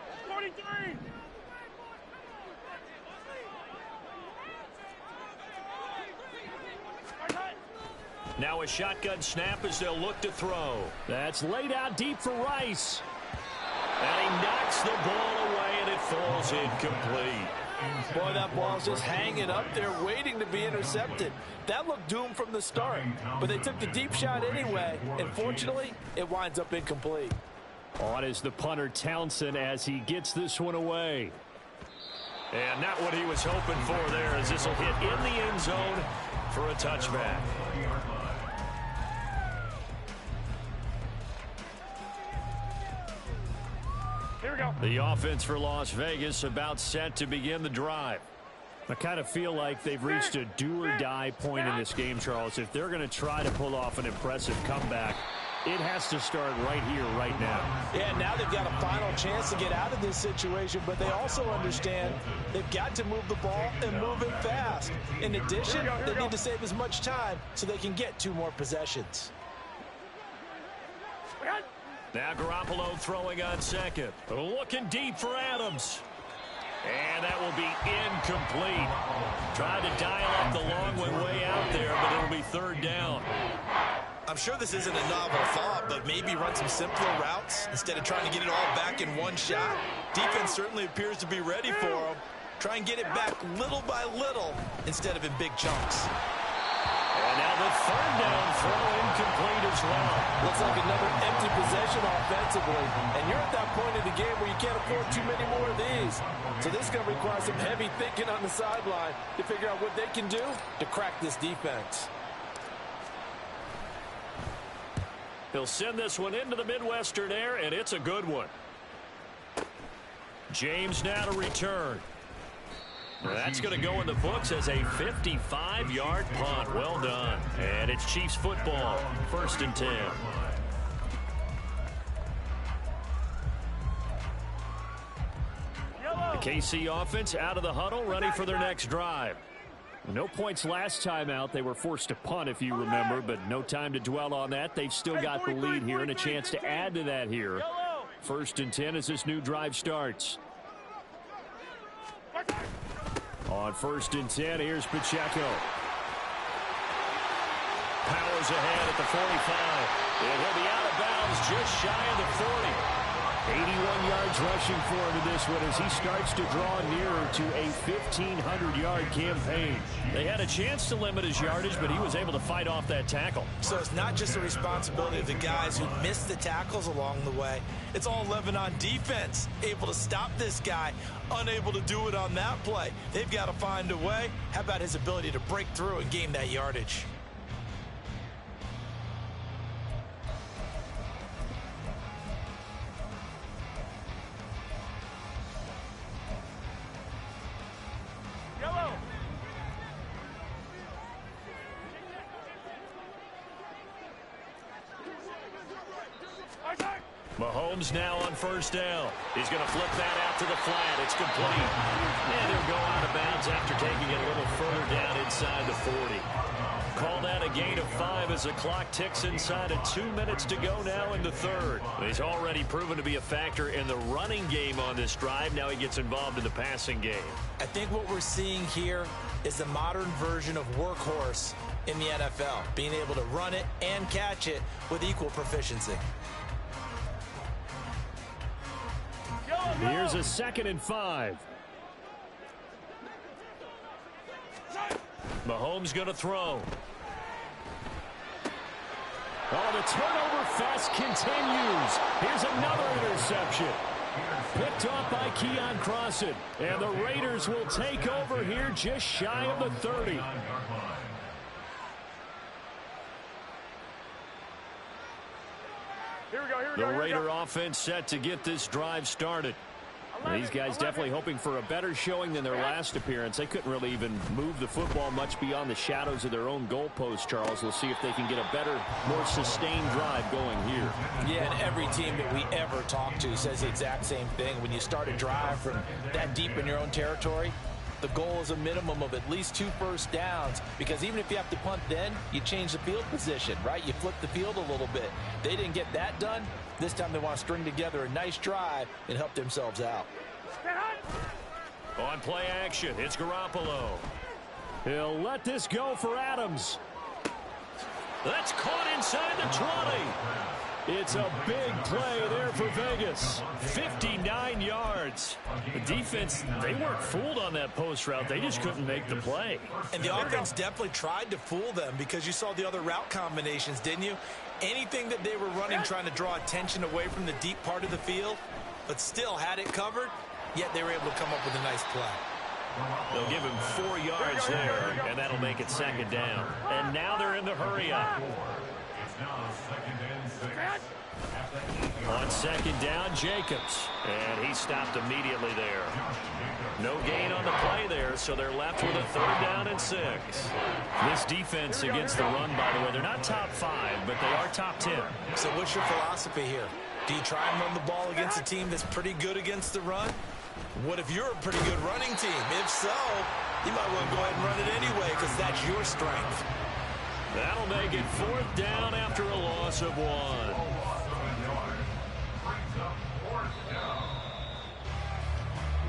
Now a shotgun snap as they'll look to throw. That's laid out deep for Rice. And he knocks the ball away, and it falls incomplete. Boy, that ball's just hanging up there waiting to be intercepted. That looked doomed from the start, but they took the deep shot anyway, and fortunately, it winds up incomplete. On is the punter, Townsend, as he gets this one away. And not what he was hoping for there, as this will hit in the end zone for a touchback. Here we go. The offense for Las Vegas about set to begin the drive. I kind of feel like they've reached a do-or-die point in this game, Charles. If they're going to try to pull off an impressive comeback, it has to start right here, right now. Yeah, now they've got a final chance to get out of this situation, but they also understand they've got to move the ball and move it fast. In addition, they need to save as much time so they can get 2 more possessions. Now Garoppolo throwing on 2nd. Looking deep for Adams. And that will be incomplete. Tried to dial up the long one way out there, but it'll be 3rd down. I'm sure this isn't a novel thought, but maybe run some simpler routes instead of trying to get it all back in one shot. Defense certainly appears to be ready for them. Try and get it back little by little instead of in big chunks. And now the 3rd down throw incomplete as well. Looks like another empty possession offensively. And you're at that point in the game where you can't afford too many more of these. So this is going to require some heavy thinking on the sideline to figure out what they can do to crack this defense. He'll send this one into the Midwestern air, and it's a good one. James now to return. That's going to go in the books as a 55-yard punt. Well done. And it's Chiefs football, 1st and 10. The KC offense out of the huddle, ready for their next drive. No points last time out. They were forced to punt, if you remember, but no time to dwell on that. They've still got the lead here and a chance to add to that here. 1st and 10 as this new drive starts. On 1st and 10, here's Pacheco. Powers ahead at the 45. And he'll be out of bounds just shy of the 40. 81 yards rushing for him in this one as he starts to draw nearer to a 1,500-yard campaign. They had a chance to limit his yardage, but he was able to fight off that tackle. So it's not just the responsibility of the guys who missed the tackles along the way. It's all 11 on defense, able to stop this guy, unable to do it on that play. They've got to find a way. How about his ability to break through and gain that yardage? Mahomes now on 1st down. He's going to flip that out to the flat. It's complete. And he'll go out of bounds after taking it a little further down inside the 40. Call that a gain of 5 as the clock ticks inside of 2 minutes to go now in the 3rd. He's already proven to be a factor in the running game on this drive. Now he gets involved in the passing game. I think what we're seeing here is the modern version of workhorse in the NFL, being able to run it and catch it with equal proficiency. Here's a 2nd and 5. Mahomes going to throw. Oh, the turnover fest continues. Here's another interception. Picked off by Keon Crossan. And the Raiders will take over here just shy of the 30. The Raider offense set to get this drive started. These guys definitely hoping for a better showing than their last appearance. They couldn't really even move the football much beyond the shadows of their own goalpost, Charles. We'll see if they can get a better, more sustained drive going here. Yeah, and every team that we ever talk to says the exact same thing. When you start a drive from that deep in your own territory, the goal is a minimum of at least 2 first downs, because even if you have to punt then, you change the field position, right? You flip the field a little bit. They didn't get that done. This time they want to string together a nice drive and help themselves out. On play action, it's Garoppolo. He'll let this go for Adams. That's caught inside the 20. It's a big play there for Vegas. 59 yards. The defense, they weren't fooled on that post route. They just couldn't make the play. And the offense definitely tried to fool them, because you saw the other route combinations, didn't you? Anything that they were running, trying to draw attention away from the deep part of the field, but still had it covered, yet they were able to come up with a nice play. They'll give him 4 yards there, and that'll make it 2nd down. And now they're in the hurry-up. On 2nd down, Jacobs. And he stopped immediately there. No gain on the play there, so they're left with a 3rd down and 6. This defense against the run, by the way, they're not top 5, but they are top 10. So what's your philosophy here? Do you try and run the ball against a team that's pretty good against the run? What if you're a pretty good running team? If so, you might want to go ahead and run it anyway, because that's your strength. That'll make it 4th down after a loss of 1.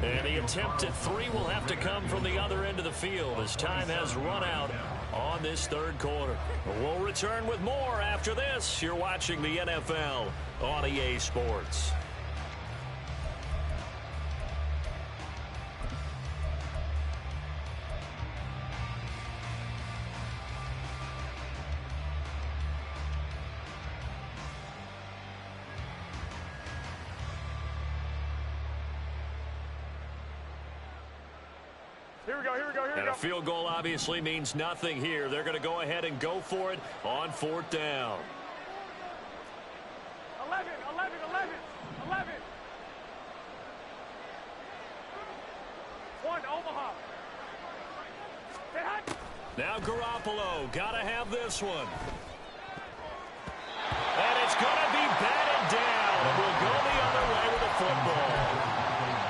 And the attempt at 3 will have to come from the other end of the field as time has run out on this 3rd quarter. We'll return with more after this. You're watching the NFL on EA Sports. Here we go. And a field goal obviously means nothing here. They're going to go ahead and go for it on 4th down. One, Omaha. Now Garoppolo, gotta have this one. And it's gonna be batted down, and we'll go the other way with the football.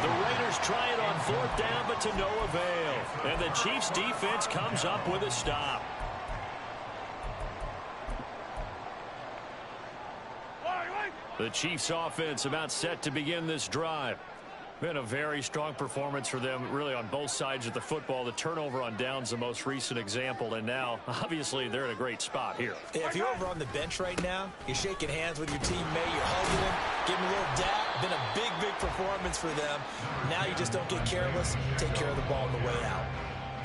The Raiders try it on 4th down, but to no avail. And the Chiefs defense comes up with a stop. The Chiefs offense about set to begin this drive. Been a very strong performance for them, really, on both sides of the football. The turnover on downs, the most recent example, and now, obviously, they're in a great spot here. If you're over on the bench right now, you're shaking hands with your teammate, you're hugging him, giving a little dap. Been a big, big performance for them. Now you just don't get careless. Take care of the ball on the way out.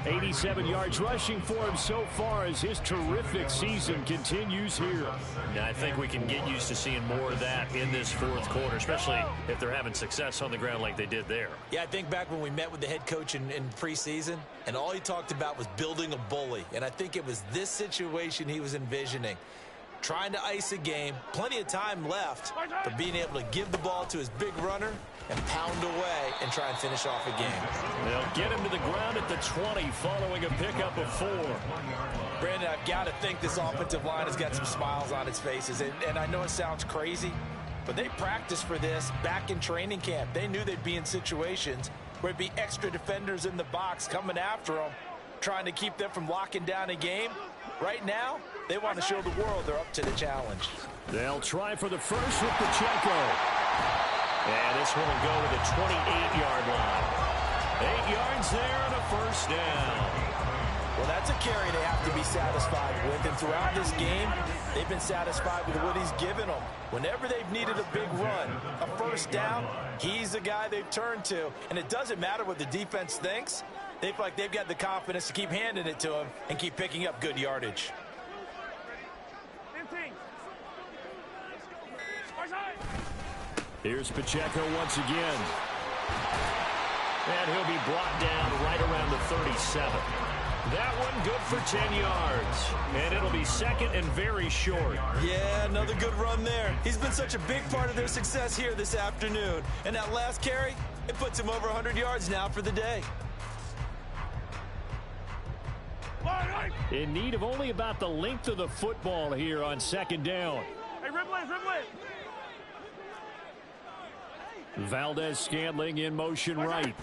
87 yards rushing for him so far as his terrific season continues here. Now, I think we can get used to seeing more of that in this 4th quarter, especially if they're having success on the ground like they did there. Yeah, I think back when we met with the head coach in preseason, and all he talked about was building a bully. And I think it was this situation he was envisioning. Trying to ice a game, plenty of time left, but being able to give the ball to his big runner and pound away and try and finish off a game. They'll get him to the ground at the 20 following a pickup of 4. Brandon, I've got to think this offensive line has got some smiles on its faces. And I know it sounds crazy, but they practiced for this back in training camp. They knew they'd be in situations where it'd be extra defenders in the box coming after them, trying to keep them from locking down a game. Right now, they want to show the world they're up to the challenge. They'll try for the first with Pacheco. And this one will go to the 28-yard line. 8 yards there and a first down. Well, that's a carry they have to be satisfied with. And throughout this game, they've been satisfied with what he's given them. Whenever they've needed a big run, a first down, he's the guy they've turned to. And it doesn't matter what the defense thinks. They feel like they've got the confidence to keep handing it to him and keep picking up good yardage. 15. Here's Pacheco once again. And he'll be brought down right around the 37. That one good for 10 yards. And it'll be second and very short. Yeah, another good run there. He's been such a big part of their success here this afternoon. And that last carry, it puts him over 100 yards now for the day. In need of only about the length of the football here on 2nd down. Hey, Ripley. Valdez-Scantling in motion right.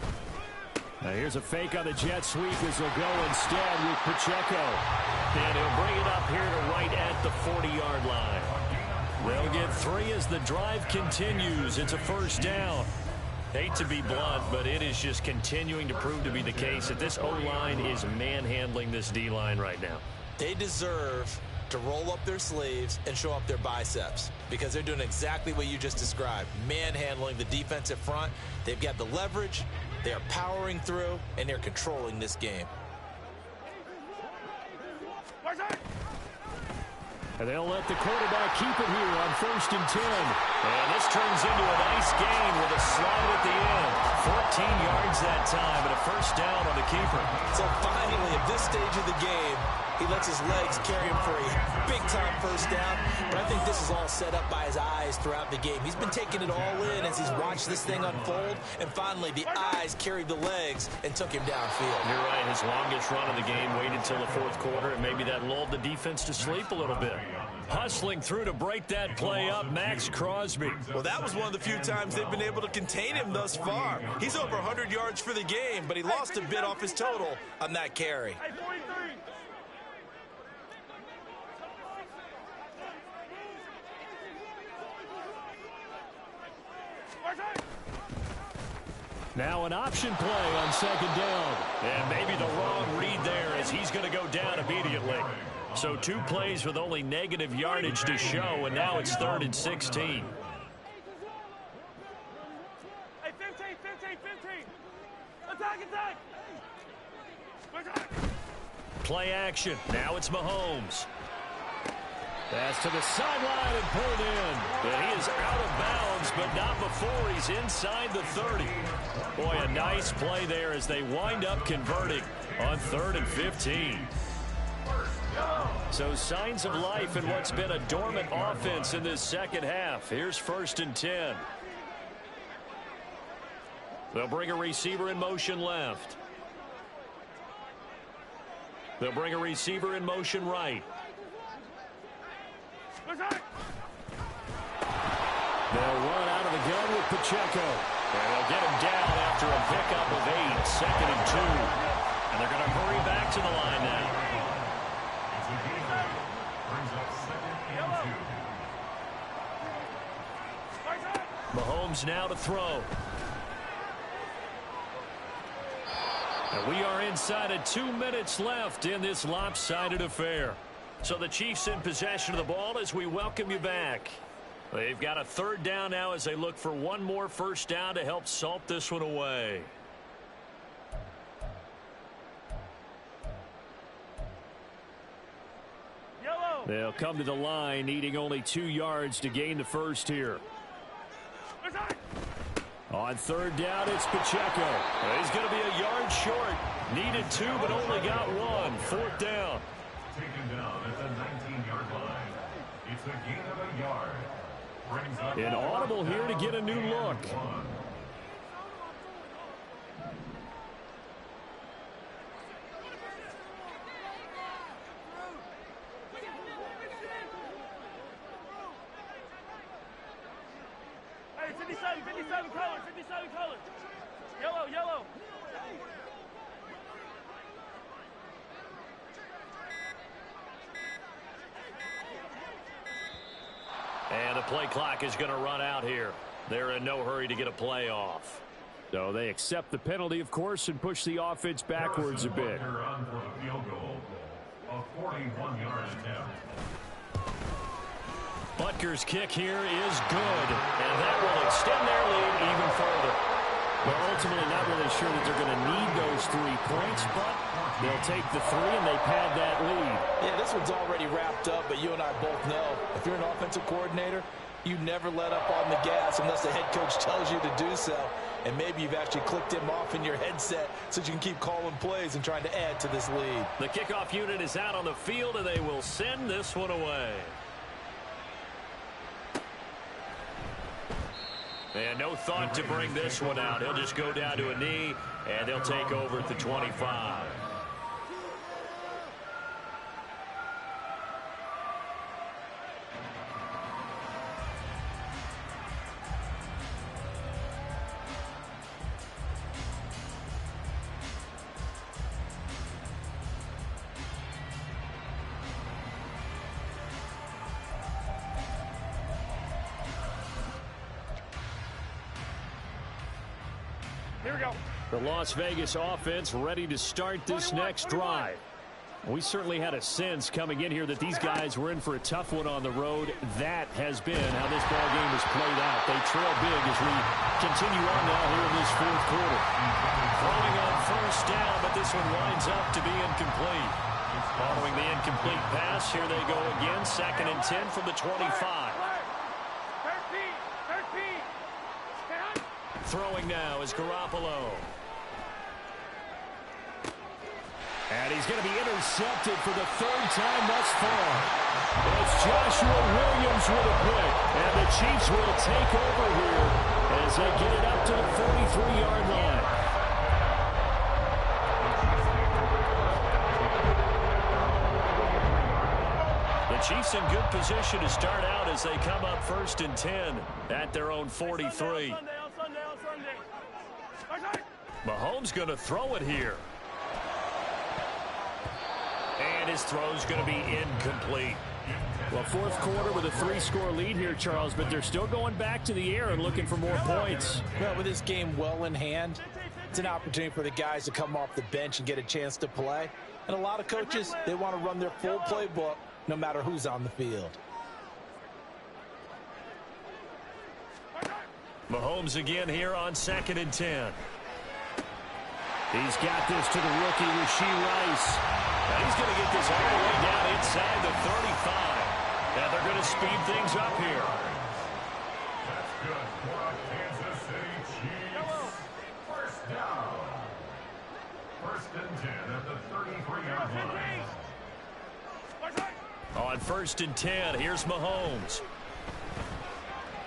Now here's a fake on the jet sweep as they'll go instead with Pacheco. And he'll bring it up here to right at the 40-yard line. They'll get 3 as the drive continues. It's a first down. Hate to be blunt, but it is just continuing to prove to be the case that this O-line is manhandling this D-line right now. They deserve to roll up their sleeves and show up their biceps because they're doing exactly what you just described, manhandling the defensive front. They've got the leverage, they're powering through, and they're controlling this game. And they'll let the quarterback keep it here on 1st and 10. And this turns into a nice gain with a slide at the end. 14 yards that time, and a first down on the keeper. So finally, at this stage of the game, he lets his legs carry him for a big-time first down. But I think this is all set up by his eyes throughout the game. He's been taking it all in as he's watched this thing unfold. And finally, the eyes carried the legs and took him downfield. You're right. His longest run of the game waited till the 4th quarter, and maybe that lulled the defense to sleep a little bit. Hustling through to break that play up, Max Crosby. Well, that was one of the few times they've been able to contain him thus far. He's over 100 yards for the game, but he lost a bit off his total on that carry. Hey, 43. Now an option play on 2nd down. And maybe the wrong read there as he's going to go down immediately. So 2 plays with only negative yardage to show, and now it's 3rd and 16. Hey, 15. Attack. Play action. Now it's Mahomes. Pass to the sideline and pulled in. And he is out of bounds, but not before he's inside the 30. Boy, a nice play there as they wind up converting on 3rd and 15. So signs of life in what's been a dormant offense in this second half. Here's 1st and 10. They'll bring a receiver in motion left. They'll bring a receiver in motion right. They'll run out of the gun with Pacheco. And they'll get him down after a pickup of 8, 2nd and 2. And they're going to hurry back to the line now. It's a game break. Brings up 2nd and 2. Mahomes now to throw. And we are inside of 2 minutes left in this lopsided affair. So the Chiefs in possession of the ball as we welcome you back. They've got a 3rd down now as they look for one more 1st down to help salt this one away. Yellow. They'll come to the line needing only 2 yards to gain the 1st here. On 3rd down, it's Pacheco. He's going to be a yard short. Needed 2, but only got 1. 4th down. Taken down at the 19-yard line. It's a gain of a yard. Brings up An audible here to get a new look. 1. Hey, 57 color, 57 color. Yellow, yellow. And the play clock is going to run out here. They're in no hurry to get a play off. So they accept the penalty, of course, and push the offense backwards a bit. On for the field goal. A 41-yard attempt. Butker's kick here is good, and that will extend their lead even further. Well, ultimately not really sure that they're going to need those 3 points, but they'll take the 3 and they pad that lead. Yeah, this one's already wrapped up, but you and I both know if you're an offensive coordinator, you never let up on the gas unless the head coach tells you to do so. And maybe you've actually clicked him off in your headset so you can keep calling plays and trying to add to this lead. The kickoff unit is out on the field, and they will send this one away. And no thought to bring this one out. He'll just go down to a knee, and they'll take over at the 25. Here we go. The Las Vegas offense ready to start this next drive. We certainly had a sense coming in here that these guys were in for a tough one on the road. That has been how this ball game has played out. They trail big as we continue on now here in this 4th quarter. Throwing on 1st down, but this one winds up to be incomplete. Following the incomplete pass, here they go again. 2nd and 10 from the 25. Throwing now is Garoppolo. And he's going to be intercepted for the 3rd time thus far. It's Joshua Williams with a pick. And the Chiefs will take over here as they get it up to the 43-yard line. The Chiefs in good position to start out as they come up 1st and 10 at their own 43. Mahomes going to throw it here. And his throw's going to be incomplete. Well, 4th quarter with a 3-score lead here, Charles, but they're still going back to the air and looking for more points. Well, with this game well in hand, it's an opportunity for the guys to come off the bench and get a chance to play. And a lot of coaches, they want to run their full playbook no matter who's on the field. Mahomes again here on 2nd and 10. He's got this to the rookie, Rashee Rice. And he's going to get this all the way down inside the 35. And they're going to speed things up here. That's good for a Kansas City Chiefs. 1st down. 1st and 10 at the 33-yard line. On 1st and 10, here's Mahomes.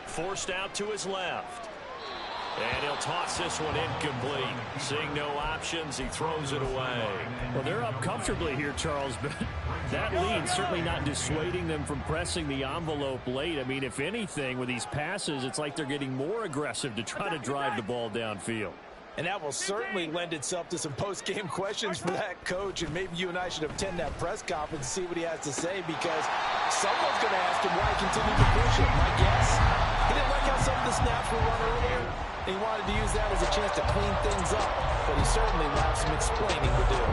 Forced out to his left. And he'll toss this one incomplete. Seeing no options, he throws it away. Well, they're up comfortably here, Charles, but that lead certainly not dissuading them from pressing the envelope late. I mean, if anything, with these passes, it's like they're getting more aggressive to try to drive the ball downfield. And that will certainly lend itself to some post-game questions for that coach. And maybe you and I should attend that press conference and see what he has to say, because someone's going to ask him why he continued to push it. My guess, he didn't like how some of the snaps were run earlier. He wanted to use that as a chance to clean things up, but he certainly will have some explaining to do.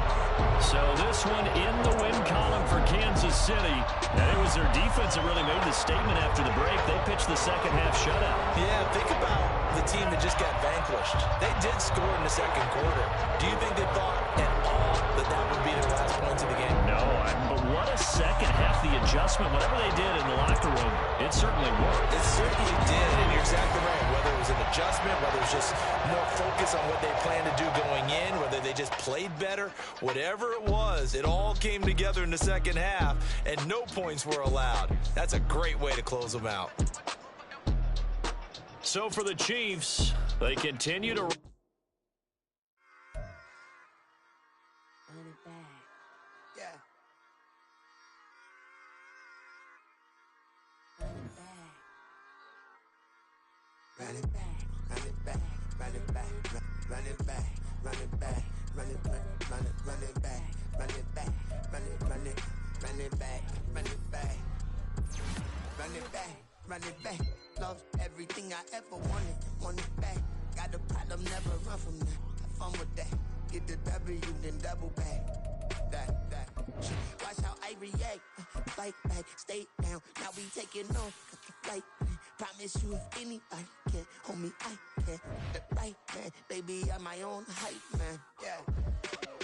So this one in the win column for Kansas City. And it was their defense that really made the statement after the break. They pitched the second half shutout. Yeah, think about the team that just got vanquished. They did score in the second quarter. Do you think they thought at all that that would be their last points of the game? No, but what a second half. The adjustment, whatever they did in the locker room, it certainly worked. It certainly did, and you're exactly right. Whether it was an adjustment, whether it was just more focus on what they planned to do going in, whether they just played better, whatever it was, it all came together in the second half, and no points were allowed. That's a great way to close them out. So for the Chiefs, they continue to... Run it back. Yeah. Run it back. Run it back. Run it back. Run it back. Run it back. Run it back. Run it back. Run it back. Run it back. Run it back. Run it back. Run it back. Run it back. Love everything I ever wanted. Want it back. Got a problem, never run from that. Have fun with that. Get the W, then double back. That. Watch how I react. Fight back, stay down. Now we taking off. Cut the flight. Promise you if anybody can hold me, I can. The right man, baby, I'm my own hype man. Yeah.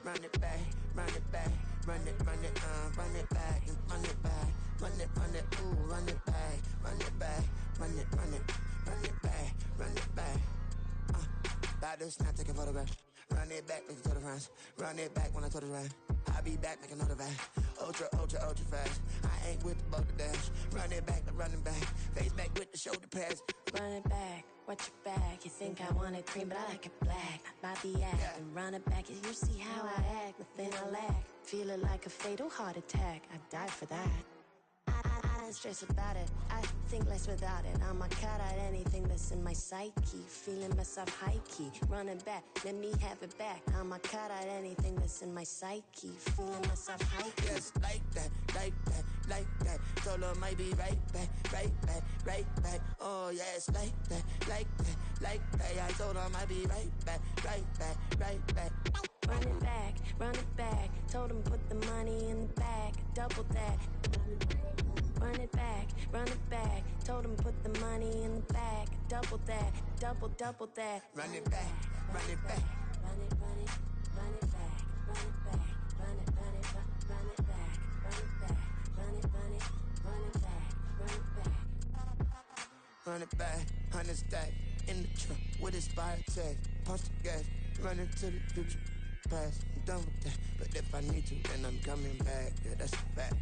Run it back, run it back, run it back, run it back, run it back, ooh, run it back, run it back, run it back, run it back. About to snap, take a photograph. Run it back, make it to the friends. Run it back when I told it right. I'll be back, make another back. Ultra fast. I ain't with the boat to dash. Run it back, running back. Face back with the shoulder pads. Run it back, watch your back. You think I want it cream, but I like it black. Not by the act. And run it back, you see how I act. Nothing I lack. Feel it like a fatal heart attack. I'd die for that. I don't stress about it. I think less without it. I'ma cut out anything that's in my psyche. Feeling myself high key. Running back, let me have it back. I'ma cut out anything that's in my psyche. Feeling myself high key. Yes, like that, like that, like that. Told her might be right back, right back, right back. Oh yes, like that, like that, like that. I told her might be right back, right back, right back. Run it back, run it back. Told him put the money in the bag. Double that. Run it back, run it back. Told him put the money in the bag. Double that, double that. Run it back, run it back. Run it, run it, run it back, run it back, run it, run it, run it back, run it back, run it, run it, run it back, run it back. Run it back, 100 stack in the truck with his fire tag. Punch the gas, running to the future. Past, I'm done with that. But if I need to, then I'm coming back. Yeah, that's a fact.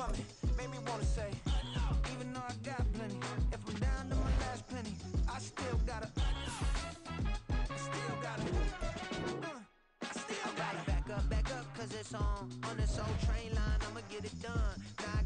something, made me wanna say, even though I got plenty, if I'm down to my last penny, I still gotta back up, cause it's on this old train line, I'ma get it done. Now I